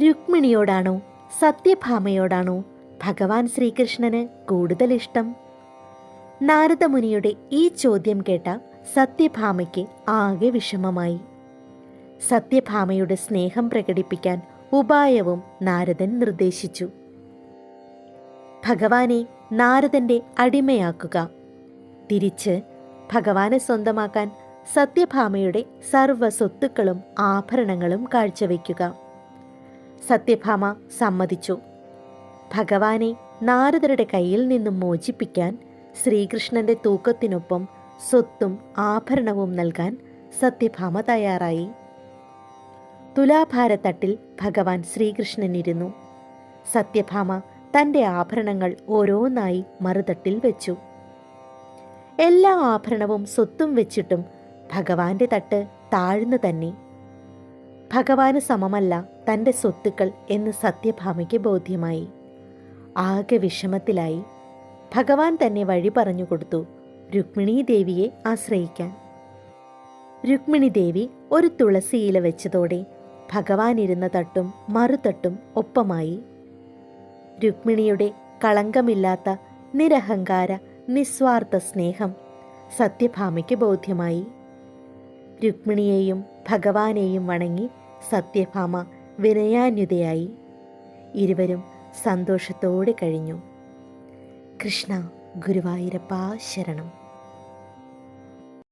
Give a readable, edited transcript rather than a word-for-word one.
രുക്മിണിയോടാണോ സത്യഭാമയോടാണോ ഭഗവാൻ ശ്രീകൃഷ്ണന് കൂടുതൽ ഇഷ്ടം? നാരദമുനിയുടെ ഈ ചോദ്യം കേട്ട സത്യഭാമയ്ക്ക് ആകെ വിഷമമായി. സത്യഭാമയുടെ സ്നേഹം പ്രകടിപ്പിക്കാൻ ഉപായവും നാരദൻ നിർദ്ദേശിച്ചു. ഭഗവാനെ നാരദന്റെ അടിമയാക്കുക. തിരിച്ച് ഭഗവാനെ സ്വന്തമാക്കാൻ സത്യഭാമയുടെ സർവ്വ സ്വത്തുക്കളും ആഭരണങ്ങളും കാഴ്ചവെക്കുക. സത്യഭാമ സമ്മതിച്ചു. ഭഗവാനെ നാരദരുടെ കയ്യിൽ നിന്നും മോചിപ്പിക്കാൻ ശ്രീകൃഷ്ണന്റെ തൂക്കത്തിനൊപ്പം സ്വത്തും ആഭരണവും നൽകാൻ സത്യഭാമ തയ്യാറായി. തുലാഭാരത്തട്ടിൽ ഭഗവാൻ ശ്രീകൃഷ്ണനിരുന്നു. സത്യഭാമ തൻ്റെ ആഭരണങ്ങൾ ഓരോന്നായി മറുതട്ടിൽ വെച്ചു. എല്ലാ ആഭരണവും സ്വത്തും വെച്ചിട്ടും ഭഗവാന്റെ തട്ട് താഴ്ന്നു തന്നെ. ഭഗവാന് സമമല്ല തൻ്റെ സ്വത്തുക്കൾ എന്ന് സത്യഭാമയ്ക്ക് ബോധ്യമായി. ആകെ വിഷമത്തിലായി. ഭഗവാൻ തന്നെ വഴി പറഞ്ഞു കൊടുത്തു രുക്മിണീ ദേവിയെ ആശ്രയിക്കാൻ. രുക്മിണി ദേവി ഒരു തുളസിയില വെച്ചതോടെ ഭഗവാൻ ഇരുന്ന തട്ടും മറുതട്ടും ഒപ്പമായി. രുക്മിണിയുടെ കളങ്കമില്ലാത്ത നിരഹങ്കാര നിസ്വാർത്ഥ സ്നേഹം സത്യഭാമയ്ക്ക് ബോധ്യമായി. രുക്മിണിയെയും ഭഗവാനെയും വണങ്ങി സത്യഭാമ വിനയാന്വിതയായി. ഇരുവരും സന്തോഷത്തോടെ കഴിഞ്ഞു. കൃഷ്ണ ഗുരുവായൂരപ്പാ ശരണം.